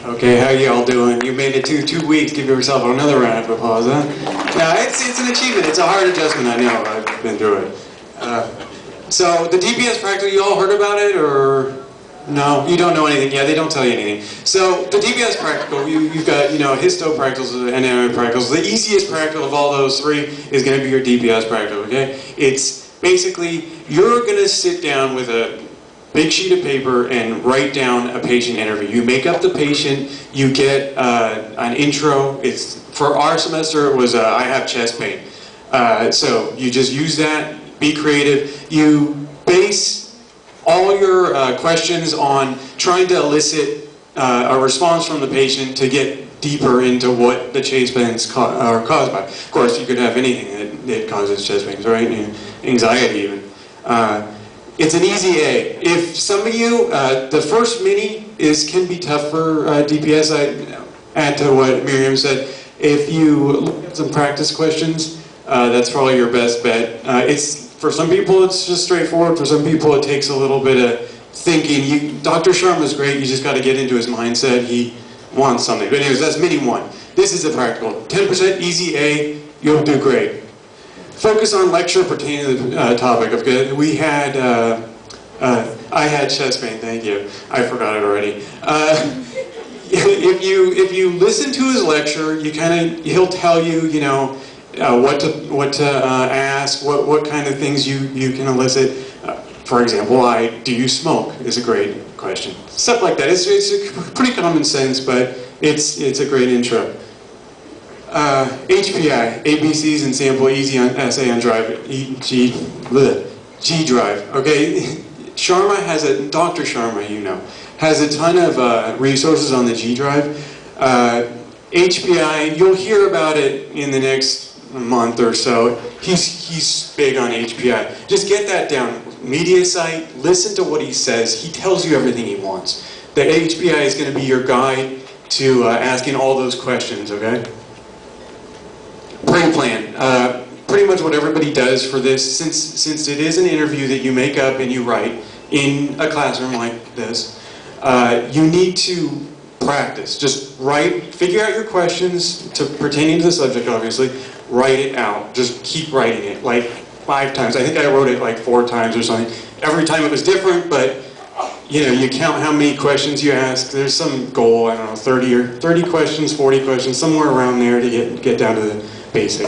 Okay, how you all doing? You made it to 2 weeks. Give yourself another round of applause, huh? Now, it's an achievement. It's a hard adjustment, I know. I've been through it. So, the DPS practical, you all heard about it, or no? You don't know anything. Yeah, they don't tell you anything. So, the DPS practical, you've got, histo practicals and NMA practicals. The easiest practical of all those three is going to be your DPS practical, okay? It's basically, you're going to sit down with a big sheet of paper and write down a patient interview. You make up the patient, you get an intro. For our semester, it was I have chest pain. So you just use that, be creative. You base all your questions on trying to elicit a response from the patient to get deeper into what the chest pains are caused by. Of course, you could have anything that causes chest pains, right? Anxiety even. It's an easy A. If some of you, the first mini can be tough for DPS. I add to what Miriam said. If you look at some practice questions, that's probably your best bet. For some people, it's just straightforward. For some people, it takes a little bit of thinking. Dr. Sharma's great. You just got to get into his mindset. He wants something. But anyways, that's mini 1. This is a practical. 10% easy A. You'll do great. Focus on lecture pertaining to the topic. Okay, we had, I had chest pain. Thank you. I forgot it already. If you listen to his lecture, he'll tell you, what to ask, what kind of things you can elicit. For example, do you smoke? Is a great question. Stuff like that. It's pretty common sense, but it's a great intro. HPI, ABCs and sample easy on essay on drive, G drive. Okay, Dr. Sharma, has a ton of resources on the G drive. HPI, you'll hear about it in the next month or so. He's big on HPI. Just get that down. Media site, listen to what he says. He tells you everything he wants. The HPI is going to be your guide to asking all those questions, okay? Pre-plan. Pretty much what everybody does for this, since it is an interview that you make up and you write in a classroom like this, you need to practice. Just figure out your questions pertaining to the subject, obviously. Write it out. Just keep writing it, like 5 times. I think I wrote it like 4 times or something. Every time it was different, but you count how many questions you ask. There's some goal, I don't know, 30 questions, 40 questions, somewhere around there to get down to the basic.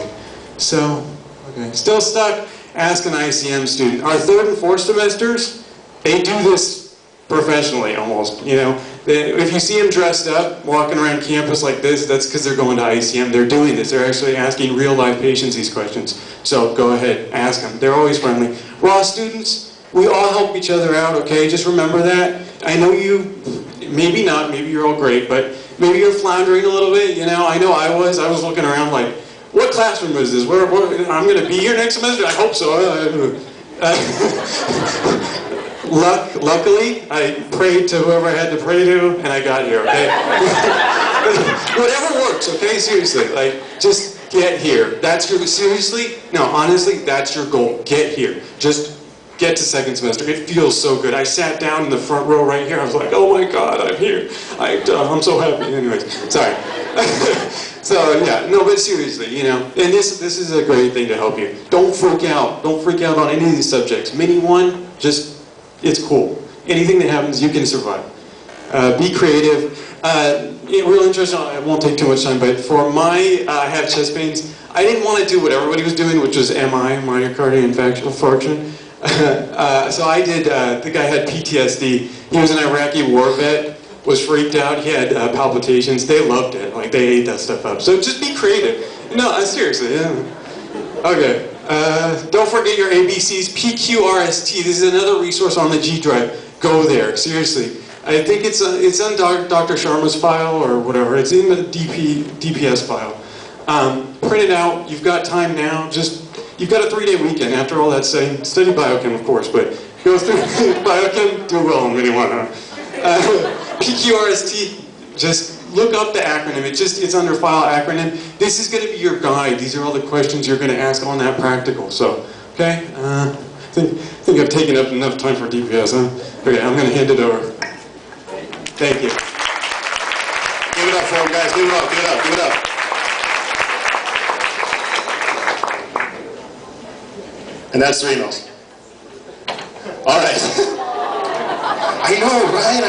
So, okay, still stuck? Ask an ICM student. Our 3rd and 4th semesters, they do this professionally almost, If you see them dressed up, walking around campus like this, that's because they're going to ICM. They're doing this. They're actually asking real-life patients these questions. So go ahead, ask them. They're always friendly. Raw students, we all help each other out, okay? Just remember that. I know maybe not, maybe you're all great, but maybe you're floundering a little bit, I know I was looking around like, what classroom is this? I'm going to be here next semester? I hope so. Luckily, I prayed to whoever I had to pray to, and I got here, okay? Whatever works, okay? Seriously, just get here. Honestly, that's your goal. Get here. Just get to 2nd semester. It feels so good. I sat down in the front row right here. I was like, oh my God, I'm here. I'm so happy. Anyways, sorry. So yeah, no, but seriously, and this is a great thing to help you. Don't freak out. Don't freak out on any of these subjects. Mini 1, it's cool. Anything that happens, you can survive. Be creative. Real interesting, I won't take too much time, but for my I have chest pains, I didn't want to do what everybody was doing, which was MI, myocardial infarction. So I did, the guy had PTSD. He was an Iraqi war vet, was freaked out, he had palpitations. They loved it, they ate that stuff up. So just be creative. No, seriously, yeah. Okay. Don't forget your ABCs, PQRST. This is another resource on the G drive. Go there, seriously. I think it's on Dr. Sharma's file or whatever. It's in the DPS file. Print it out. You've got time now. You've got a 3-day weekend. After all that saying, study biochem, of course, but go through biochem, do well in mini 1. PQRST, just look up the acronym. It's under file acronym. This is going to be your guide. These are all the questions you're going to ask on that practical. So, okay, I think I've taken up enough time for DPS, huh? Okay, I'm going to hand it over. Thank you. Give it up for him, guys. Give it up, give it up, give it up. And that's 3 emails. All right. I know, right?